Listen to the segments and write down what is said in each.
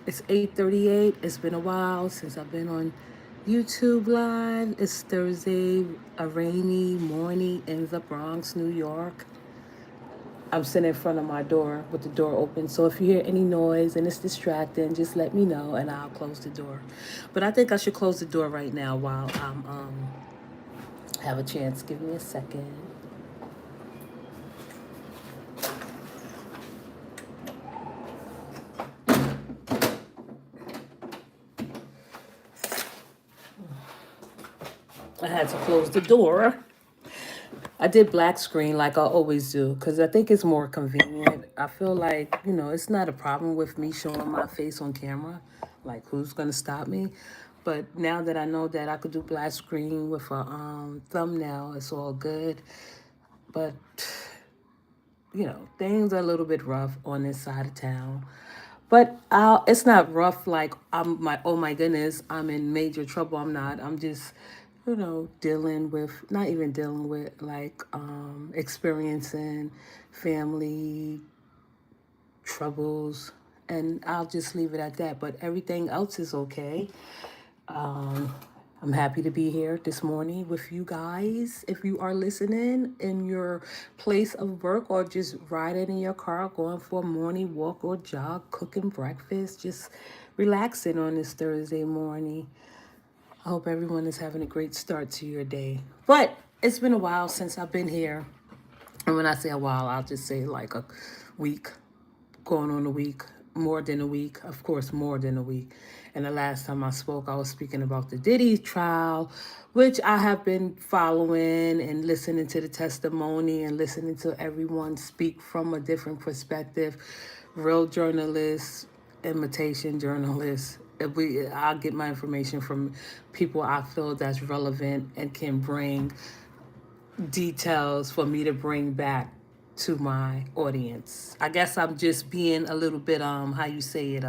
It's 8:38. It's been a while since I've been on YouTube Live. It's Thursday, a rainy morning in the Bronx, New York. I'm sitting in front of my door with the door open. So if you hear any noise and it's distracting, just let me know and I'll close the door. But I think I should close the door right now while I'm have a chance. Give me a second. I had to close the door. I did black screen like I always do because I think it's more convenient. I feel like, it's not a problem with me showing my face on camera. Like, who's going to stop me? But now that I know that I could do black screen with a thumbnail, it's all good. But, things are a little bit rough on this side of town. But it's not rough like oh my goodness, I'm in major trouble. I'm not. I'm just, dealing with, not even dealing with, like, experiencing family troubles. And I'll just leave it at that. But everything else is okay. I'm happy to be here this morning with you guys. If you are listening in your place of work or just riding in your car, going for a morning walk or jog, cooking breakfast, just relaxing on this Thursday morning. I hope everyone is having a great start to your day. But it's been a while since I've been here. And when I say a while, I'll just say like a week, going on a week, more than a week, of course, more than a week. And the last time I spoke, I was speaking about the Diddy trial, which I have been following and listening to the testimony and listening to everyone speak from a different perspective. Real journalists, imitation journalists. I'll get my information from people I feel that's relevant and can bring details for me to bring back to my audience. I guess I'm just being a little bit how you say it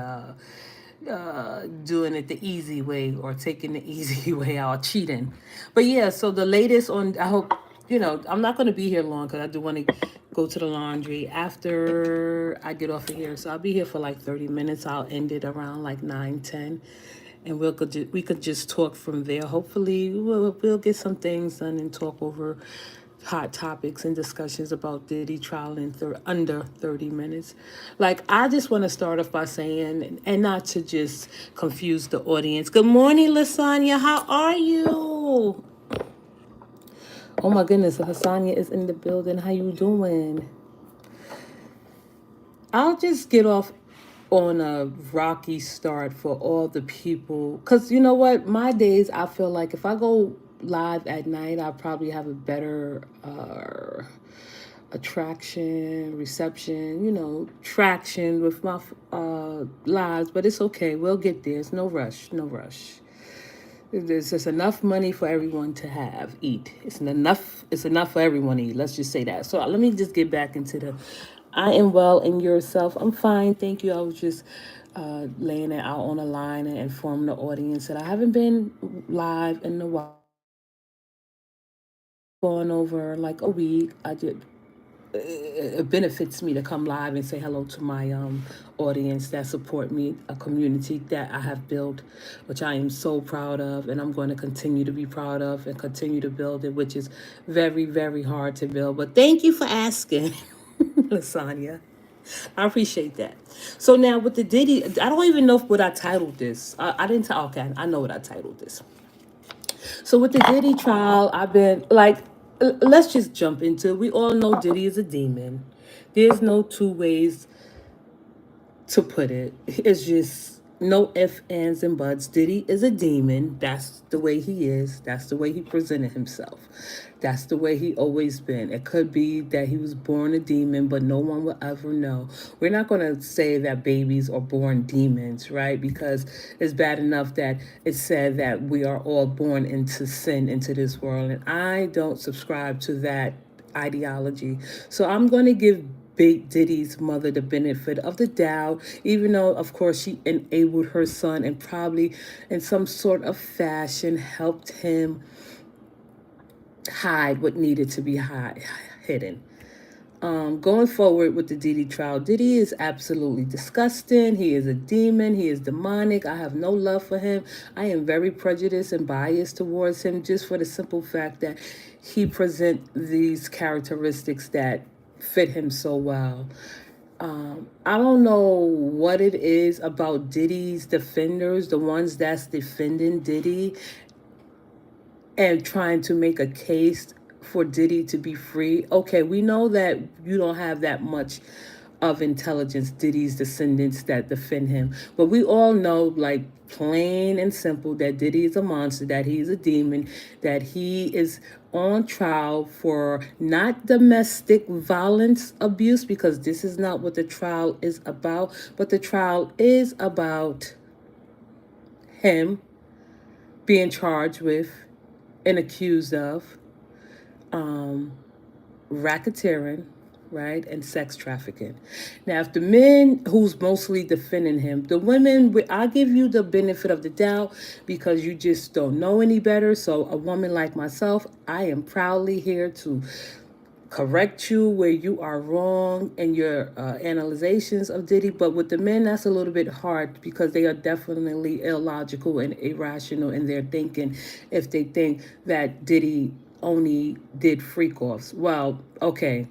doing it the easy way or taking the easy way out, cheating. But yeah, so the latest on, I hope, I'm not going to be here long because I do want to go to the laundry after I get off of here. So I'll be here for like 30 minutes. I'll end it around like 9:10, and we could just talk from there. Hopefully, we'll get some things done and talk over hot topics and discussions about Diddy trial in under 30 minutes. Like, I just want to start off by saying, and not to just confuse the audience. Good morning, Lasagna. How are you? Oh my goodness, Lasagna is in the building. How you doing? I'll just get off on a rocky start for all the people. Because you know what? My days, I feel like if I go live at night, I probably have a better attraction, reception, traction with my lives. But it's okay. We'll get there. It's no rush. No rush. There's just enough money for everyone to eat. It's enough for everyone to eat. Let's just say that. So let me just get back into the I am well and yourself. I'm fine, thank you. I was just laying it out on the line and informing the audience that I haven't been live in a while. Going over like a week. I did it benefits me to come live and say hello to my audience that support me, a community that I have built, which I am so proud of, and I'm going to continue to be proud of and continue to build it, which is very, very hard to build. But thank you for asking, Lasagna. I appreciate that. So now with the Diddy, I don't even know what I titled this. I didn't. Okay, I know what I titled this. So with the Diddy trial, I've been like, let's just jump into it. We all know Diddy is a demon. There's no two ways to put it. It's just no ifs, ands, and buts. Diddy is a demon. That's the way he is. That's the way he presented himself. That's the way he always been. It could be that he was born a demon, but no one will ever know. We're not going to say that babies are born demons, right? Because it's bad enough that it's said that we are all born into sin, into this world. And I don't subscribe to that ideology. So I'm going to give Big Diddy's mother the benefit of the doubt, even though, of course, she enabled her son and probably in some sort of fashion helped him hide what needed to be hidden. Going forward with the Diddy trial, Diddy is absolutely disgusting. He is a demon. He is demonic. I have no love for him. I am very prejudiced and biased towards him just for the simple fact that he present these characteristics that fit him so well. I don't know what it is about Diddy's defenders, the ones that's defending Diddy and trying to make a case for Diddy to be free. Okay, we know that you don't have that much of intelligence, Diddy's descendants that defend him. But we all know, like, plain and simple, that Diddy is a monster, that he's a demon, that he is on trial for not domestic violence abuse, because this is not what the trial is about, but the trial is about him being charged with and accused of racketeering, right, and sex trafficking. Now, if the men who's mostly defending him, the women, I'll give you the benefit of the doubt because you just don't know any better. So, a woman like myself, I am proudly here to correct you where you are wrong in your analyzations of Diddy. But with the men, that's a little bit hard because they are definitely illogical and irrational in their thinking if they think that Diddy only did freak offs. Well, okay,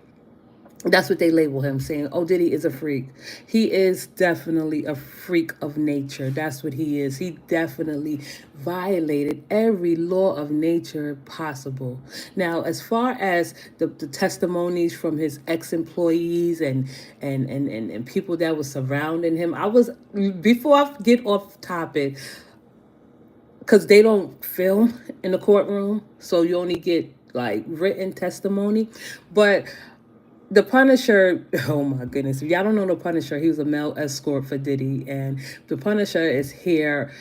that's what they label him, saying, oh, Diddy is a freak. He is definitely a freak of nature. That's what he is. He definitely violated every law of nature possible. Now, as far as the testimonies from his ex-employees and people that were surrounding him, before I get off topic, because they don't film in the courtroom, so you only get like written testimony. But the Punisher, oh my goodness, if y'all don't know the Punisher, he was a male escort for Diddy, and the Punisher is here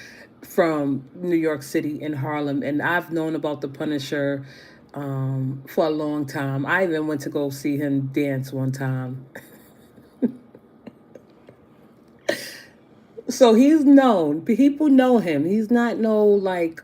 from New York City in Harlem, and I've known about the Punisher for a long time. I even went to go see him dance one time. So he's known. People know him. He's not no like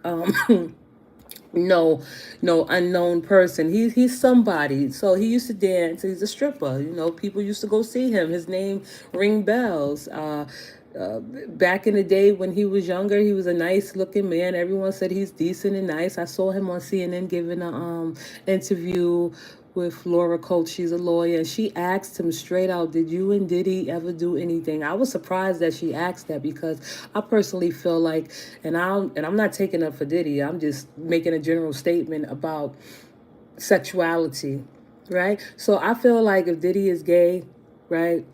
no unknown person. He's somebody. So he used to dance. He's a stripper. People used to go see him. His name ring bells. Back in the day when he was younger, he was a nice looking man. Everyone said he's decent and nice. I saw him on CNN giving a interview with Laura Coates. She's a lawyer, and she asked him straight out, did you and Diddy ever do anything? I was surprised that she asked that because I personally feel like, and I'm not taking up for Diddy, I'm just making a general statement about sexuality, right? So I feel like if Diddy is gay, right,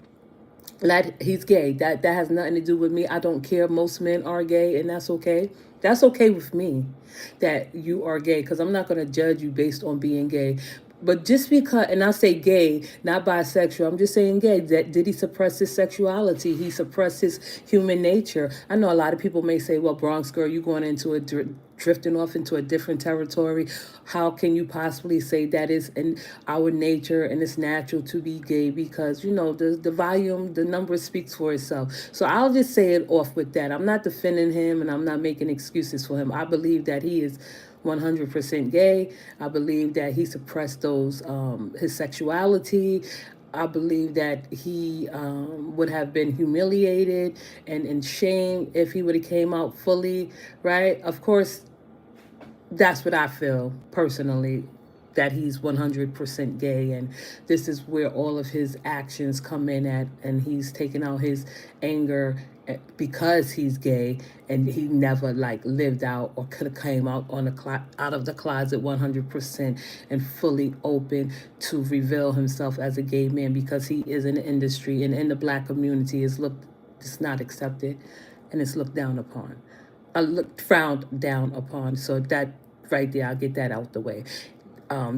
that he's gay. That has nothing to do with me. I don't care. Most men are gay, and that's okay. That's okay with me that you are gay, because I'm not going to judge you based on being gay. But just because, and I say gay, not bisexual, I'm just saying gay. That did he suppress his sexuality? He suppressed his human nature. I know a lot of people may say, well, Bronx girl, you going into drifting off into a different territory. How can you possibly say that is in our nature and it's natural to be gay? Because, the volume, the number speaks for itself. So I'll just say it off with that. I'm not defending him and I'm not making excuses for him. I believe that he is 100% gay. I believe that he suppressed his sexuality. I believe that he would have been humiliated and shamed if he would have came out fully, right? Of course, that's what I feel personally, that he's 100% gay, and this is where all of his actions come in at, and he's taking out his anger because he's gay, and he never like lived out or could have came out out of the closet 100% and fully open to reveal himself as a gay man, because he is in the industry and in the black community it's not accepted and it's looked down upon. Frowned down upon. So that right there, I'll get that out the way.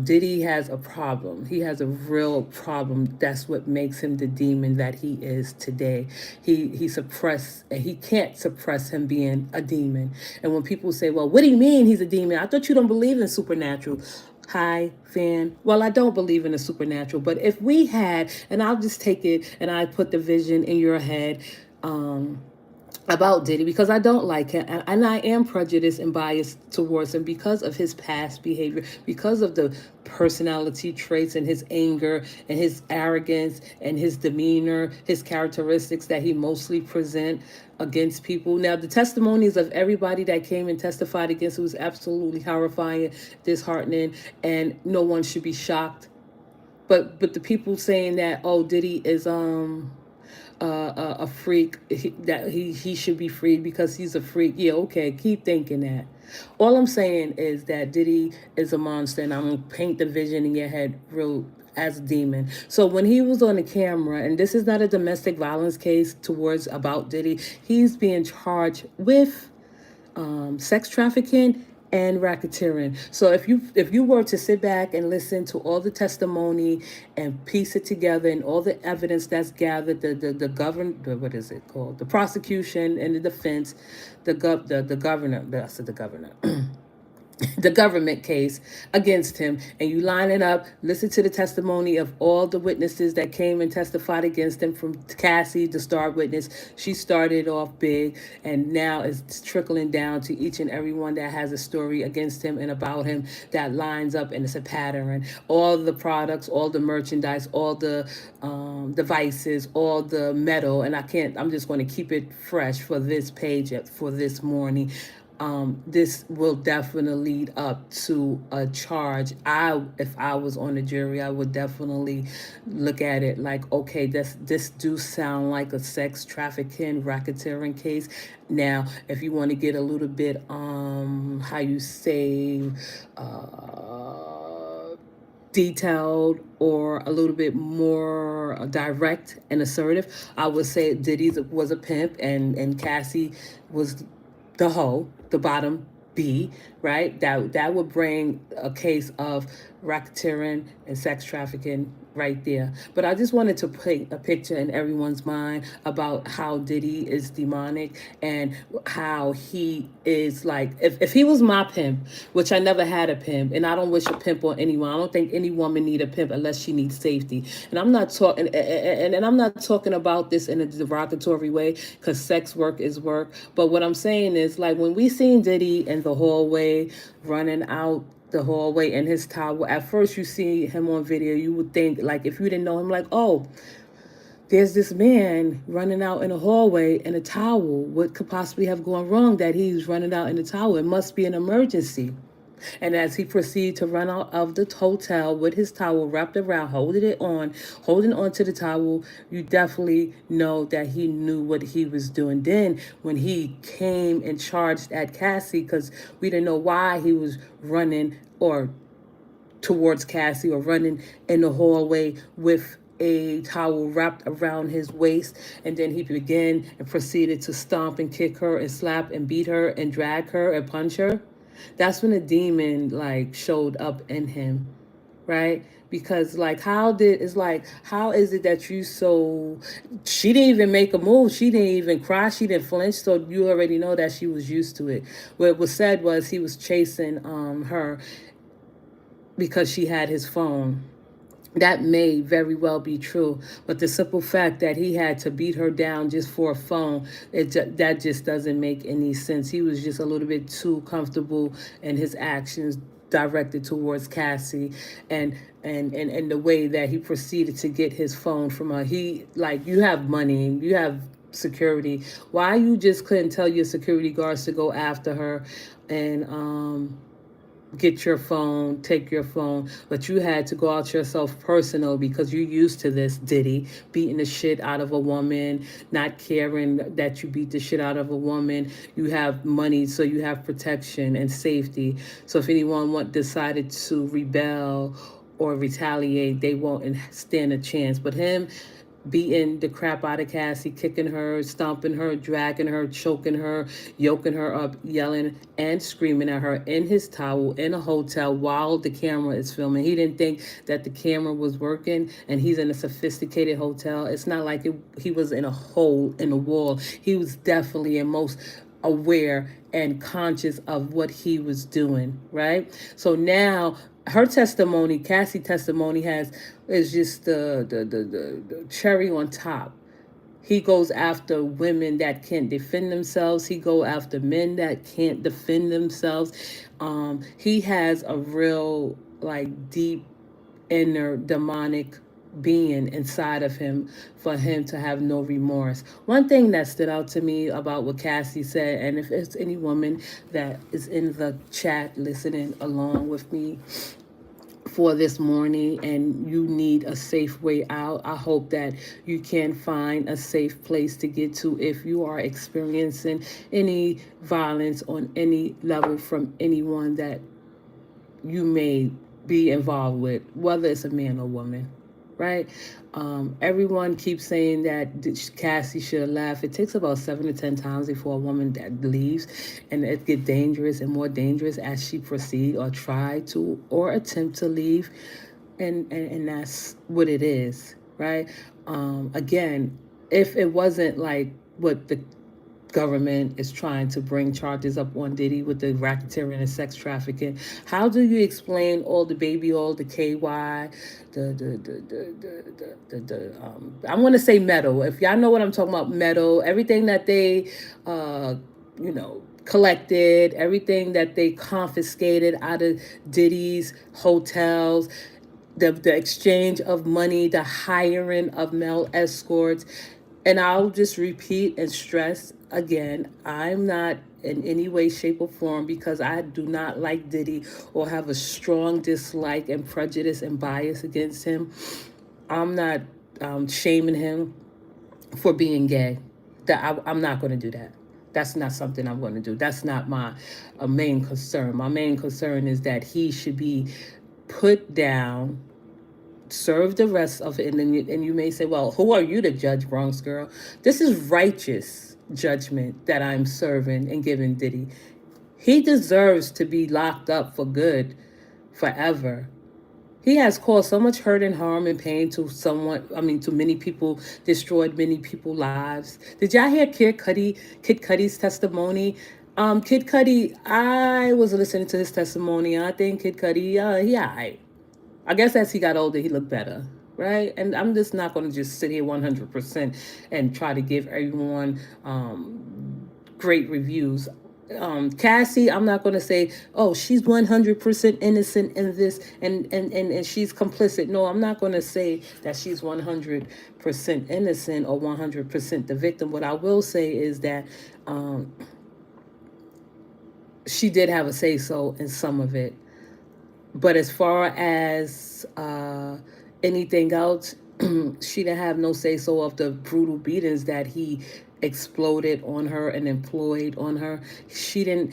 Diddy has a problem. He has a real problem. That's what makes him the demon that he is today. He suppressed, and he can't suppress him being a demon. And when people say, well, what do you mean he's a demon? I thought you don't believe in supernatural. Hi, fan. Well, I don't believe in the supernatural, but if we had, and I'll just take it and I put the vision in your head, about Diddy, because I don't like him, and I am prejudiced and biased towards him because of his past behavior, because of the personality traits and his anger and his arrogance and his demeanor, his characteristics that he mostly present against people. Now, the testimonies of everybody that came and testified against him was absolutely horrifying, disheartening, and no one should be shocked. But the people saying that, oh, Diddy is a freak, that he should be freed because he's a freak. Yeah, okay, keep thinking that. All I'm saying is that Diddy is a monster, and I'm gonna paint the vision in your head real as a demon. So when he was on the camera, and this is not a domestic violence case towards about Diddy, he's being charged with sex trafficking and racketeering. So if you were to sit back and listen to all the testimony and piece it together and all the evidence that's gathered, the govern what is it called, the prosecution and the defense, the governor, I said the governor. The government case against him, and you line it up, listen to the testimony of all the witnesses that came and testified against him, from Cassie, the star witness. She started off big, and now it's trickling down to each and every one that has a story against him and about him that lines up, and it's a pattern. All the products, all the merchandise, all the devices, all the metal, and I'm just going to keep it fresh for this page, for this morning. This will definitely lead up to a charge. If I was on the jury, I would definitely look at it like, okay, this do sound like a sex trafficking, racketeering case. Now, if you want to get a little bit, how you say, detailed or a little bit more direct and assertive, I would say Diddy was a pimp, and Cassie was the hoe, the bottom B, right? That would bring a case of racketeering and sex trafficking right there. But I just wanted to paint a picture in everyone's mind about how Diddy is demonic, and how he is like, if he was my pimp, which I never had a pimp, and I don't wish a pimp on anyone. I don't think any woman need a pimp unless she needs safety. And I'm not talking, and I'm not talking about this in a derogatory way, because sex work is work. But what I'm saying is, like, when we seen Diddy in the hallway running out the hallway in his towel, at first you see him on video, you would think, like, if you didn't know him, like, oh, there's this man running out in a hallway in a towel. What could possibly have gone wrong that he's running out in the towel? It must be an emergency. And as he proceeded to run out of the hotel with his towel wrapped around, holding on to the towel, you definitely know that he knew what he was doing. Then when he came and charged at Cassie, because we didn't know why he was running or towards Cassie, or running in the hallway with a towel wrapped around his waist, and then he began and proceeded to stomp and kick her and slap and beat her and drag her and punch her. That's when the demon, like, showed up in him, right? Because, like, how is it that you so, she didn't even make a move, she didn't even cry, she didn't flinch, so you already know that she was used to it. What was said was he was chasing her because she had his phone. That may very well be true, but the simple fact that he had to beat her down just for a phone, that just doesn't make any sense. He was just a little bit too comfortable in his actions directed towards Cassie, and the way that he proceeded to get his phone from her. He, like, you have money, you have security. Why you just couldn't tell your security guards to go after her and get your phone, take your phone, but you had to go out yourself personal because you're used to this, Diddy, beating the shit out of a woman, not caring that you beat the shit out of a woman. You have money, so you have protection and safety. So if anyone decided to rebel or retaliate, they won't stand a chance. But him beating the crap out of Cassie, kicking her, stomping her, dragging her, choking her, yoking her up, yelling and screaming at her in his towel in a hotel while the camera is filming. He didn't think that the camera was working, and he's in a sophisticated hotel. It's not like he was in a hole in the wall. He was definitely and most aware and conscious of what he was doing, right? So now her testimony, Cassie testimony, is just the cherry on top He goes after women that can't defend themselves. He go after men that can't defend themselves. He has a real, like, deep inner demonic being inside of him for him to have no remorse. One thing that stood out to me about what Cassie said, and if it's any woman that is in the chat listening along with me for this morning and you need a safe way out, I hope that you can find a safe place to get to if you are experiencing any violence on any level from anyone that you may be involved with, whether it's a man or woman, right? Everyone keeps saying that Cassie should have left. It takes about 7 to 10 times before a woman that leaves, and it gets dangerous and more dangerous as she proceed or try to or attempt to leave, and that's what it is, right? Again, if it wasn't like what the government is trying to bring charges up on Diddy with the racketeering and sex trafficking. How do you explain all the baby oil, the KY, I'm gonna say metal. If y'all know what I'm talking about, metal, everything that they collected, everything that they confiscated out of Diddy's hotels, the exchange of money, the hiring of male escorts. And I'll just repeat and stress again, I'm not in any way, shape, or form, because I do not like Diddy or have a strong dislike and prejudice and bias against him. I'm not shaming him for being gay. I'm not going to do that. That's not something I'm going to do. That's not my main concern. My main concern is that he should be put down, serve the rest of it. And you may say, well, who are you to judge, Bronx Girl? This is righteous judgment that I'm serving and giving Diddy. He deserves to be locked up for good forever. He has caused so much hurt and harm and pain to to many people, destroyed many people's lives. Did y'all hear Kid Cudi's testimony? Kid Cudi, I was listening to his testimony. I think Kid Cudi, he alright. I guess as he got older, he looked better, right? And I'm just not going to just sit here 100% and try to give everyone great reviews. Cassie, I'm not going to say, oh, she's 100% innocent in this and she's complicit. No, I'm not going to say that she's 100% innocent or 100% the victim. What I will say is that she did have a say-so in some of it. But as far as anything else, she didn't have no say-so of the brutal beatings that he exploded on her and employed on her. She didn't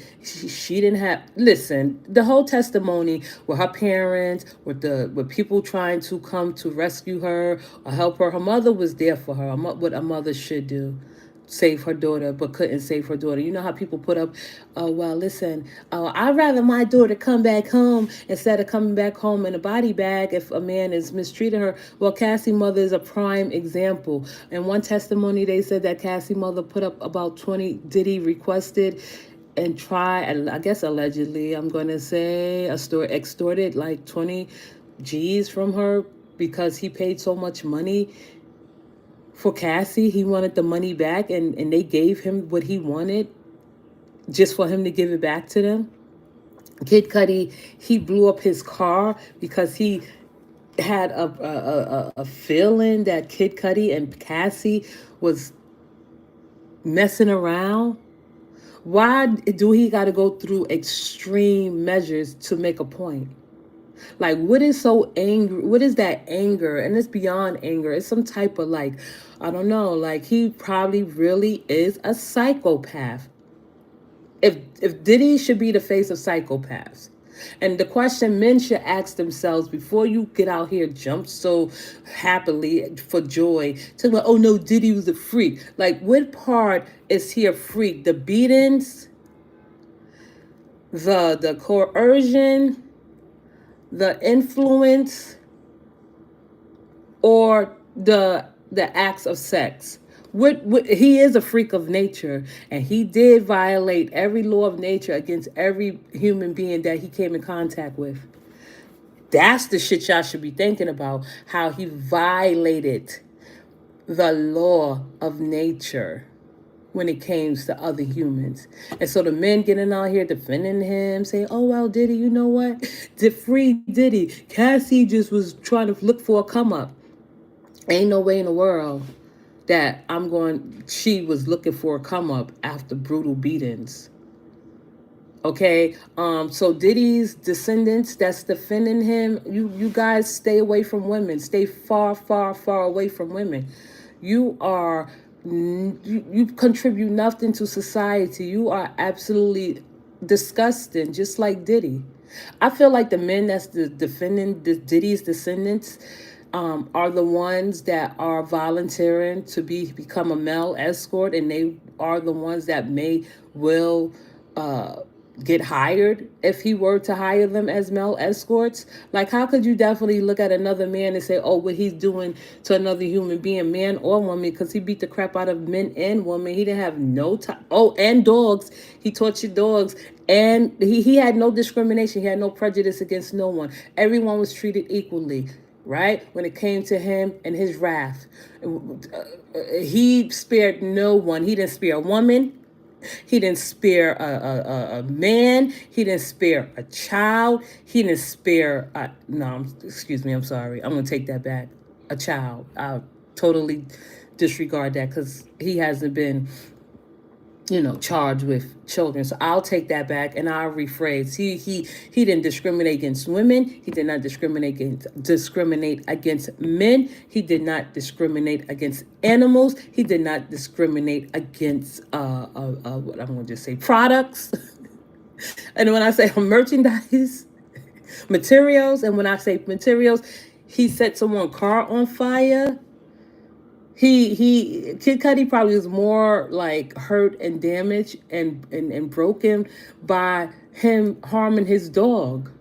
have. Listen, the whole testimony with her parents, with people trying to come to rescue her or help her. Her mother was there for her. What a mother should do. Save her daughter, but couldn't save her daughter. You know how people put up, oh, well, listen, I'd rather my daughter come back home instead of coming back home in a body bag if a man is mistreating her. Well, Cassie's mother is a prime example. In one testimony, they said that Cassie's mother put up about 20 Diddy requested and I guess allegedly, I'm going to say, extorted like 20 G's from her because he paid so much money for Cassie. He wanted the money back, and they gave him what he wanted just for him to give it back to them. Kid Cudi, he blew up his car because he had a feeling that Kid Cudi and Cassie was messing around. Why do he got to go through extreme measures to make a point? Like, what is so angry? What is that anger? And it's beyond anger. It's some type of like, I don't know, like he probably really is a psychopath. If Diddy should be the face of psychopaths. And the question men should ask themselves before you get out here, jump so happily for joy, talking about, oh no, Diddy was a freak. Like, what part is he a freak? The beatings, the coercion, the influence, or the acts of sex? What he is a freak of nature, and he did violate every law of nature against every human being that he came in contact with. That's the shit y'all should be thinking about, how he violated the law of nature when it came to other humans. And so the men getting out here defending him, saying, oh, well, Diddy, you know what? Free Diddy. Cassie just was trying to look for a come up. Ain't no way in the world that she was looking for a come up after brutal beatings. Okay, so Diddy's descendants that's defending him, you guys stay away from women. Stay far, far, far away from women. You are, you contribute nothing to society. You are absolutely disgusting, just like Diddy. I feel like the men that's defending Diddy's descendants are the ones that are volunteering to become a male escort, and they are the ones that will get hired if he were to hire them as male escorts. Like, how could you definitely look at another man and say, oh, what he's doing to another human being, man or woman, because he beat the crap out of men and women. He didn't have no time. Oh, and dogs. He tortured dogs. And he had no discrimination. He had no prejudice against no one. Everyone was treated equally, right? When it came to him and his wrath. He spared no one. He didn't spare a woman. He didn't spare a man. He didn't spare a child. He didn't spare, excuse me, I'm sorry. I'm going to take that back. A child. I'll totally disregard that because he hasn't been, charged with children. So I'll take that back and I'll rephrase. He didn't discriminate against women. He did not discriminate against men. He did not discriminate against animals. He did not discriminate against what I'm going to just say, products. And when I say merchandise, materials, and when I say materials, he set someone's car on fire. Kid Cudi probably was more like hurt and damaged and broken by him harming his dog.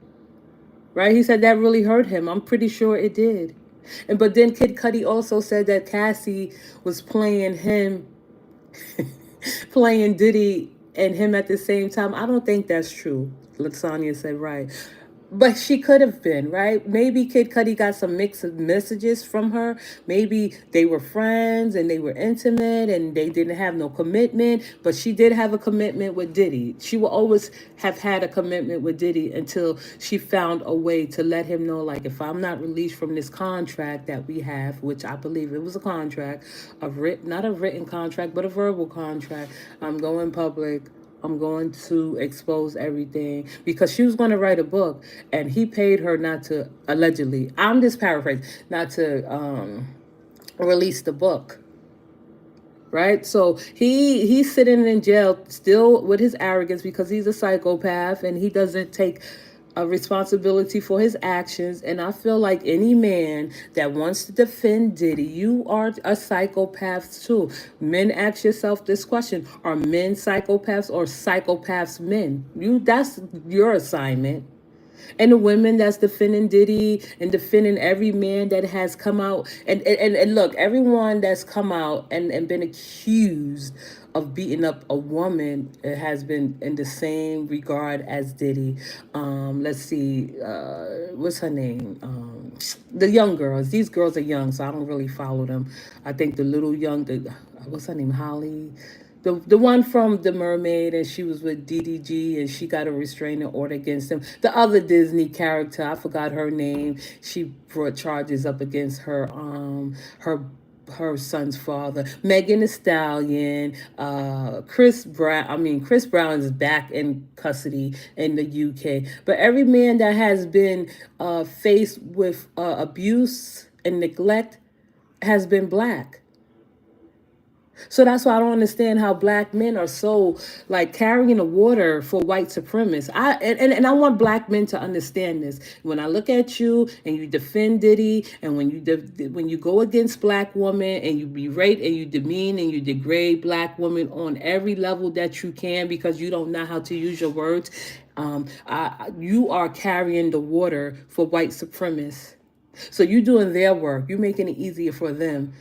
Right? He said that really hurt him. I'm pretty sure it did. But then Kid Cudi also said that Cassie was playing him, playing Diddy and him at the same time. I don't think that's true. Lasagna said right. But she could have been, right? Maybe Kid Cudi got some mixed messages from her. Maybe they were friends and they were intimate and they didn't have no commitment. But she did have a commitment with Diddy. She will always have had a commitment with Diddy until she found a way to let him know, like, if I'm not released from this contract that we have, which I believe it was a contract, not a written contract, but a verbal contract, I'm going public. I'm going to expose everything, because she was going to write a book and he paid her not to, allegedly, I'm just paraphrasing, not to release the book. Right? So he's sitting in jail still with his arrogance because he's a psychopath and he doesn't take a responsibility for his actions. And I feel like any man that wants to defend Diddy, you are a psychopath too. Men, ask yourself this question: are men psychopaths or psychopaths men? That's your assignment. And the women that's defending Diddy and defending every man that has come out. And look, everyone that's come out and been accused of beating up a woman has been in the same regard as Diddy. Let's see, what's her name? The young girls. These girls are young, so I don't really follow them. I think the little young, what's her name? Holly. The one from The Mermaid, and she was with DDG, and she got a restraining order against him. The other Disney character, I forgot her name. She brought charges up against her son's father. Megan Thee Stallion, Chris Brown. Chris Brown is back in custody in the UK. But every man that has been faced with abuse and neglect has been black. So that's why I don't understand how black men are so like carrying the water for white supremacists. I want black men to understand this. When I look at you and you defend Diddy, and when you go against black women and you berate and you demean and you degrade black women on every level that you can because you don't know how to use your words, you are carrying the water for white supremacists. So you're doing their work. You're making it easier for them.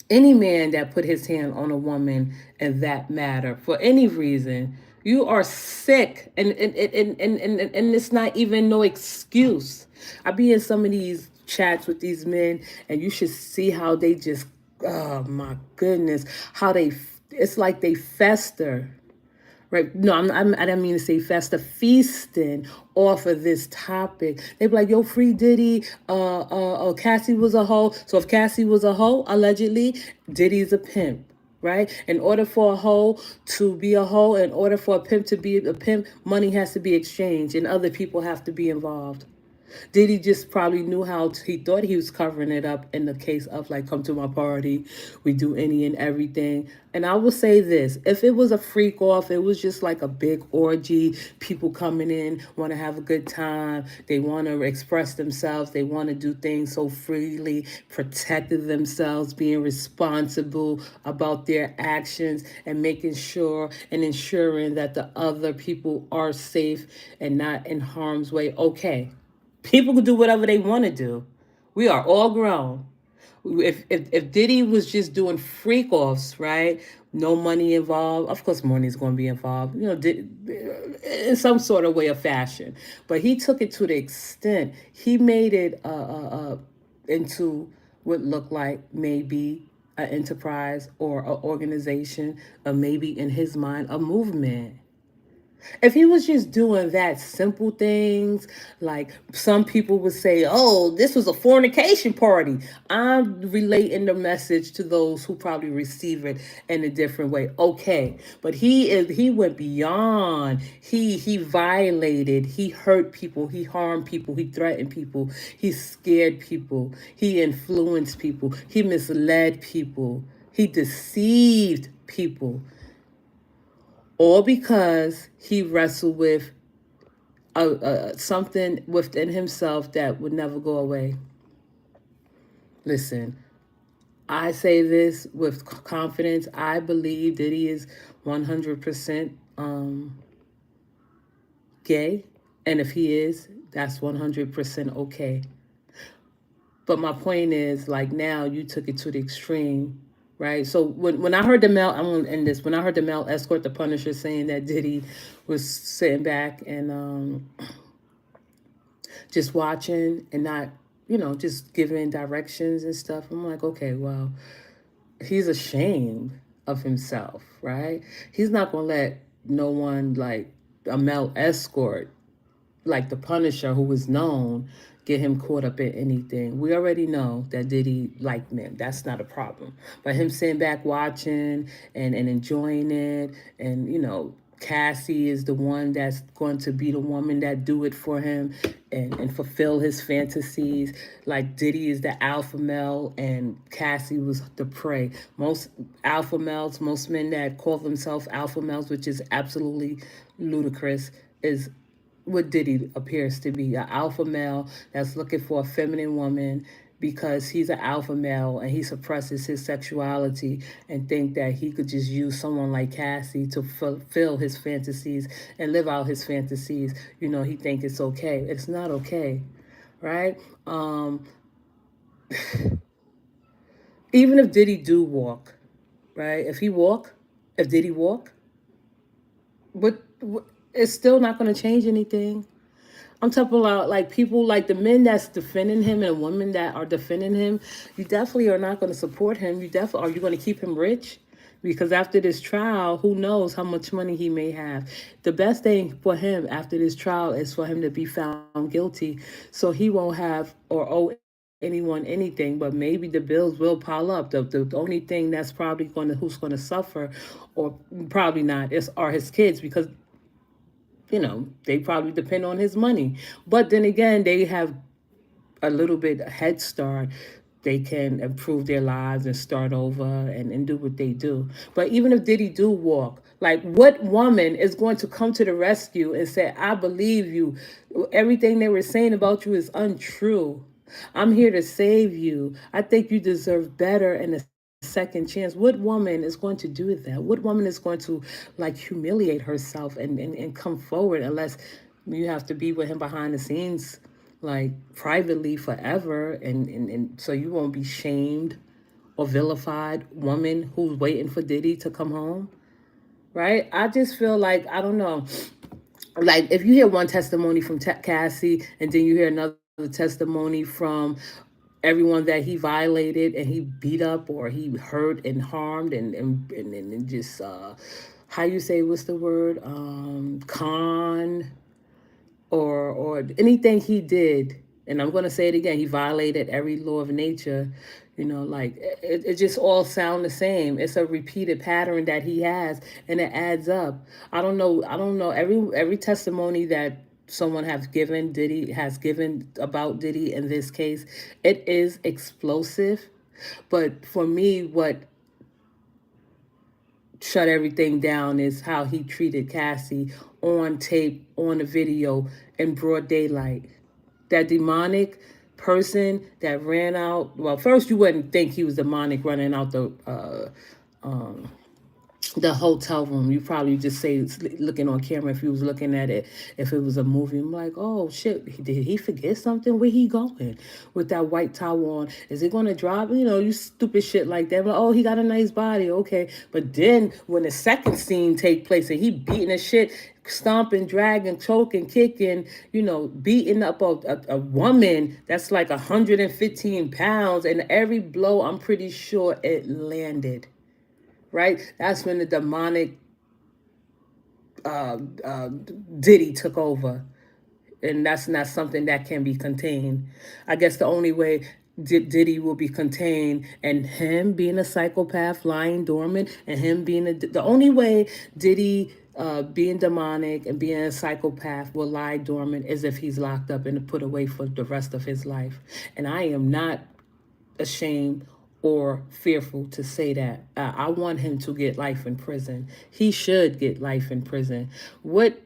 Any man that put his hand on a woman in that matter, for any reason, you are sick. And it's not even no excuse. I be in some of these chats with these men, and you should see how they just, oh my goodness, how they, it's like they fester. Right? No, I didn't mean to say festa, feasting off of this topic. They be like, yo, free Diddy, Cassie was a hoe. So if Cassie was a hoe, allegedly, Diddy's a pimp. Right? In order for a hoe to be a hoe, in order for a pimp to be a pimp, money has to be exchanged and other people have to be involved. Diddy just probably knew how to, he thought he was covering it up in the case of like, come to my party, we do any and everything. And I will say this, if it was a freak off, it was just like a big orgy, people coming in, want to have a good time, they want to express themselves, they want to do things so freely, protecting themselves, being responsible about their actions and making sure and ensuring that the other people are safe and not in harm's way. Okay. People can do whatever they want to do. We are all grown. If Diddy was just doing freak offs, right? No money involved. Of course, money's going to be involved. In some sort of way or fashion. But he took it to the extent he made it into what looked like maybe an enterprise or an organization, or maybe in his mind a movement. If he was just doing that simple things, like some people would say, oh, this was a fornication party. I'm relating the message to those who probably receive it in a different way. Okay. But he went beyond. He violated, he hurt people, he harmed people, he threatened people, he scared people, he influenced people, he misled people, he deceived people, all because he wrestled with something within himself that would never go away. Listen, I say this with confidence. I believe that he is 100% gay. And if he is, that's 100% okay. But my point is, like, now you took it to the extreme, right? So when I heard the male, I'm gonna end this. When I heard the male escort, the Punisher, saying that Diddy was sitting back and just watching and not, just giving directions and stuff, I'm like, okay, well, he's ashamed of himself, right? He's not gonna let no one, like a male escort, like the Punisher, who was known, get him caught up in anything. We already know that Diddy liked men. That's not a problem. But him sitting back watching and enjoying it, and Cassie is the one that's going to be the woman that do it for him and fulfill his fantasies. Like Diddy is the alpha male and Cassie was the prey. Most alpha males, most men that call themselves alpha males, which is absolutely ludicrous, is what Diddy appears to be, an alpha male that's looking for a feminine woman because he's an alpha male and he suppresses his sexuality and think that he could just use someone like Cassie to fulfill his fantasies and live out his fantasies. He think it's okay. It's not okay, right? Even if Diddy do walk, right? If Diddy walk, what it's still not going to change anything. I'm talking about like people, like the men that's defending him and women that are defending him. You definitely are not going to support him. Are you going to keep him rich? Because after this trial, who knows how much money he may have. The best thing for him after this trial is for him to be found guilty, so he won't have or owe anyone anything, but maybe the bills will pile up. The only thing that's probably who's going to suffer, or probably not, are his kids, because they probably depend on his money. But then again, they have a little bit head start. They can improve their lives and start over and do what they do. But even if Diddy do walk, like, what woman is going to come to the rescue and say, I believe you. Everything they were saying about you is untrue. I'm here to save you. I think you deserve better and a second chance. What woman is going to do that? What woman is going to, like, humiliate herself and come forward, unless you have to be with him behind the scenes, like privately forever, and so you won't be shamed or vilified, woman who's waiting for Diddy to come home, right? I just feel like, I don't know, like if you hear one testimony from Cassie and then you hear another the testimony from everyone that he violated and he beat up or he hurt and harmed and just how you say what's the word con or anything he did. And I'm going to say it again, he violated every law of nature. Like it just all sound the same. It's a repeated pattern that he has, and it adds up. I don't know every testimony that someone has given about Diddy in this case. It is explosive, but for me, what shut everything down is how he treated Cassie on tape, on the video, in broad daylight. That demonic person that ran out. Well, first you wouldn't think he was demonic running out the hotel room. You probably just say it's looking on camera if you was looking at it. If it was a movie, I'm like, oh shit, did he forget something? Where he going with that white towel on? Is he going to drive? You stupid shit like that. Like, oh, he got a nice body, okay. But then when the second scene take place and he beating the shit, stomping, dragging, choking, kicking, beating up a woman that's like 115 pounds, and every blow, I'm pretty sure it landed. Right? That's when the demonic Diddy took over. And that's not something that can be contained. I guess the only way Diddy will be contained, and him being a psychopath lying dormant, and him being the only way Diddy being demonic and being a psychopath will lie dormant is if he's locked up and put away for the rest of his life. And I am not ashamed or fearful to say that. I want him to get life in prison. He should get life in prison. What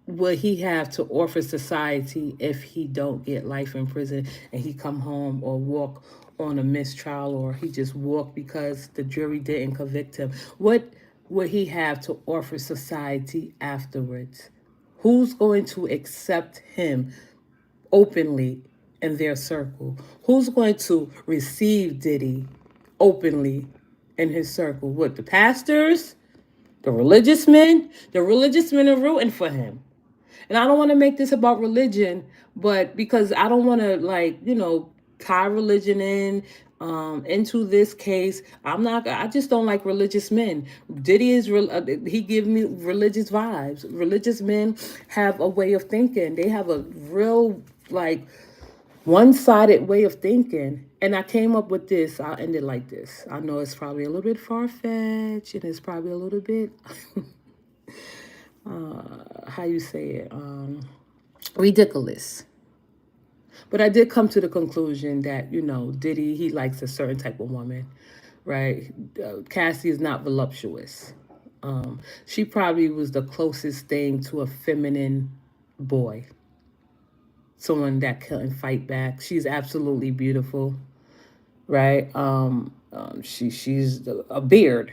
would he have to offer society if he don't get life in prison and he come home or walk on a mistrial, or he just walk because the jury didn't convict him? What would he have to offer society afterwards? Who's going to accept him openly in their circle? Who's going to receive Diddy openly in his circle? What, the pastors? The religious men? The religious men are rooting for him. And I don't want to make this about religion, but because I don't want to tie religion into this case. I just don't like religious men. Diddy he give me religious vibes. Religious men have a way of thinking. They have a real one-sided way of thinking. And I came up with this. I'll end it like this. I know it's probably a little bit far-fetched, and it's probably a little bit how you say it, ridiculous. But I did come to the conclusion that, Diddy, he likes a certain type of woman, right? Cassie is not voluptuous. She probably was the closest thing to a feminine boy. Someone that couldn't fight back. She's absolutely beautiful, right? She's a beard.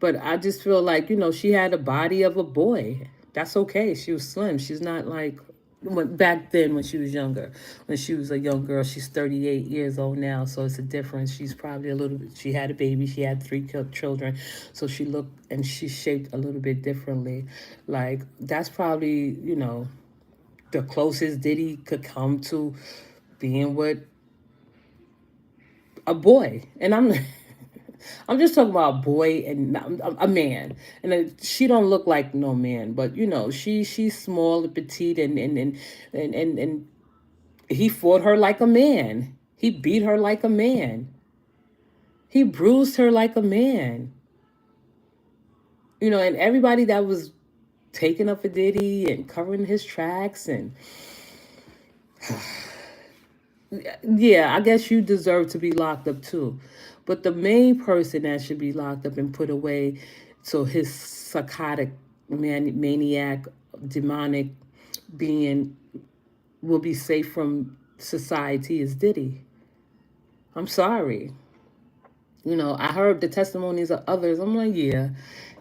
But I just feel like, she had a body of a boy. That's okay. She was slim. She's not like back then when she was younger. When she was a young girl, she's 38 years old now, so it's a difference. She's probably a little bit, she had a baby, she had 3 children, so she looked and she's shaped a little bit differently. Like, that's probably, the closest Diddy could come to being with a boy. And I'm just talking about a boy and a man. And she don't look like no man, but she's small and petite, and he fought her like a man. He beat her like a man. He bruised her like a man. And everybody that was taking up for Diddy and covering his tracks, and yeah, I guess you deserve to be locked up too. But the main person that should be locked up and put away so his psychotic, maniac, demonic being will be safe from society is Diddy. I'm sorry. I heard the testimonies of others. I'm like, yeah,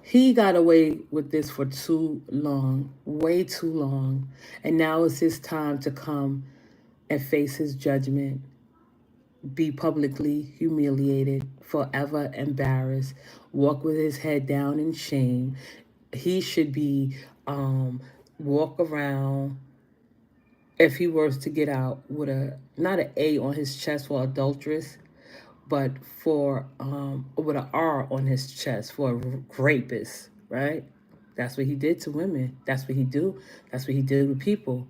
he got away with this for too long, way too long. And now it's his time to come and face his judgment, be publicly humiliated, forever embarrassed, walk with his head down in shame. He should be walk around if he was to get out with a, not an A on his chest for adulteress, but for with an R on his chest for a rapist, right? That's what he did to women. That's what he do. That's what he did with people.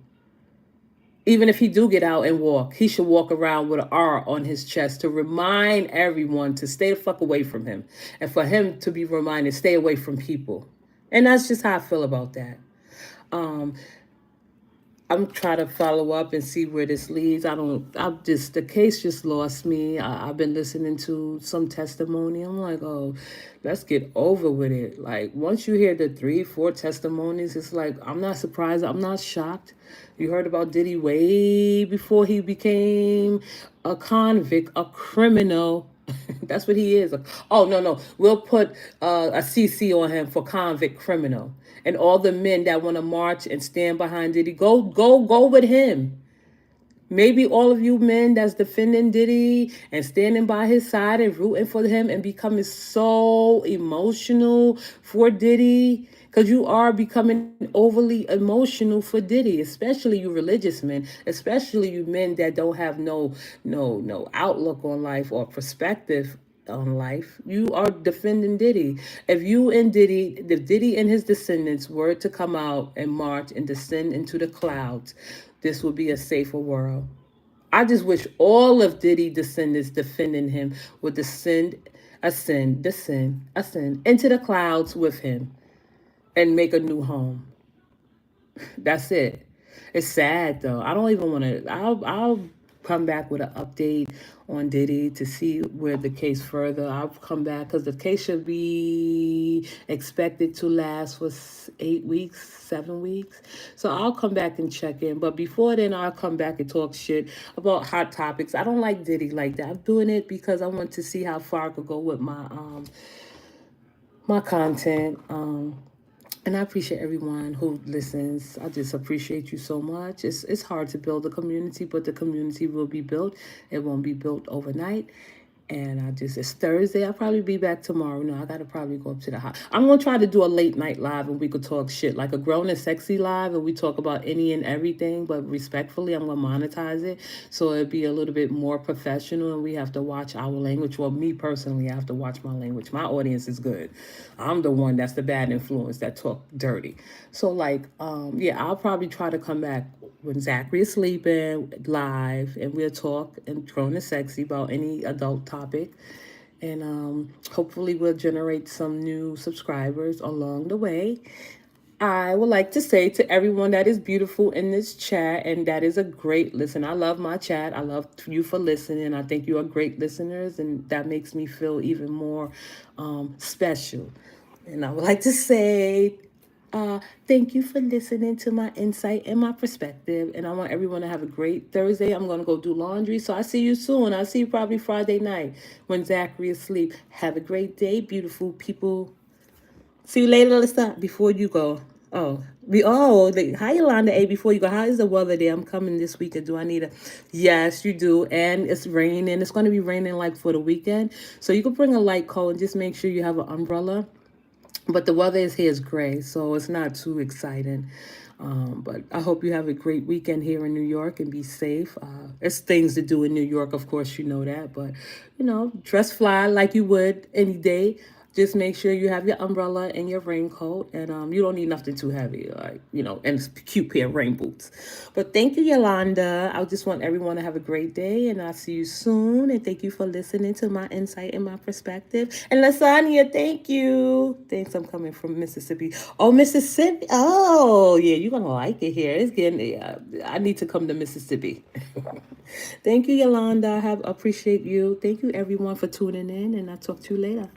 Even if he do get out and walk, he should walk around with an R on his chest to remind everyone to stay the fuck away from him, and for him to be reminded stay away from people. And that's just how I feel about that. Um, I'm trying to follow up and see where this leads. The case just lost me. I've been listening to some testimony. I'm like, oh, let's get over with it. Like, once you hear the 3, 4 testimonies, it's like, I'm not surprised. I'm not shocked. You heard about Diddy way before he became a convict, a criminal. That's what he is. Oh, no, no. We'll put a CC on him for convict criminal. And all the men that want to march and stand behind Diddy, go with him. Maybe all of you men that's defending Diddy and standing by his side and rooting for him and becoming so emotional for Diddy, because you are becoming overly emotional for Diddy, especially you religious men, especially you men that don't have no outlook on life or perspective on life. You are defending Diddy. If Diddy and his descendants were to come out and march and descend into the clouds, this would be a safer world. I just wish all of Diddy descendants defending him would ascend into the clouds with him and make a new home. That's it. It's sad though. I don't even want to. I'll come back with an update on Diddy to see where the case further. I'll come back because the case should be expected to last for 8 weeks, 7 weeks. So I'll come back and check in. But before then, I'll come back and talk shit about hot topics. I don't like Diddy like that. I'm doing it because I want to see how far I could go with my content. And I appreciate everyone who listens. I just appreciate you so much. It's hard to build a community, but the community will be built. It won't be built overnight. And it's Thursday. I'll probably be back tomorrow. No, I gotta probably go up to the house. I'm gonna try to do a late night live and we could talk shit, like a grown and sexy live, and we talk about any and everything, but respectfully, I'm gonna monetize it so it'd be a little bit more professional, and we have to watch our language. Well, me personally, I have to watch my language. My audience is good. I'm the one that's the bad influence that talk dirty. So yeah, I'll probably try to come back when Zachary is sleeping live, and we'll talk and grown and sexy about any adult topic. And hopefully we'll generate some new subscribers along the way. I would like to say to everyone that is beautiful in this chat and that is a great listen. I love my chat. I love you for listening. I think you are great listeners, and that makes me feel even more special. And I would like to say thank you for listening to my insight and my perspective. And I want everyone to have a great Thursday. I'm going to go do laundry. So I'll see you soon. I'll see you probably Friday night when Zachary is asleep. Have a great day, beautiful people. See you later, Alyssa. Before you go. Hi, Yolanda A. Before you go, how is the weather there? I'm coming this weekend. Do I need a? Yes, you do. And it's raining. It's going to be raining like for the weekend. So you can bring a light coat and just make sure you have an umbrella. But the weather here is gray, so it's not too exciting. But I hope you have a great weekend here in New York and be safe. There's things to do in New York, of course, you know that. But, dress fly like you would any day. Just make sure you have your umbrella and your raincoat. And you don't need nothing too heavy, and cute pair of rain boots. But thank you, Yolanda. I just want everyone to have a great day. And I'll see you soon. And thank you for listening to my insight and my perspective. And Lasagna, thank you. Thanks, I'm coming from Mississippi. Oh, Mississippi. Oh, yeah, you're going to like it here. It's getting, I need to come to Mississippi. Thank you, Yolanda. I appreciate you. Thank you, everyone, for tuning in. And I'll talk to you later.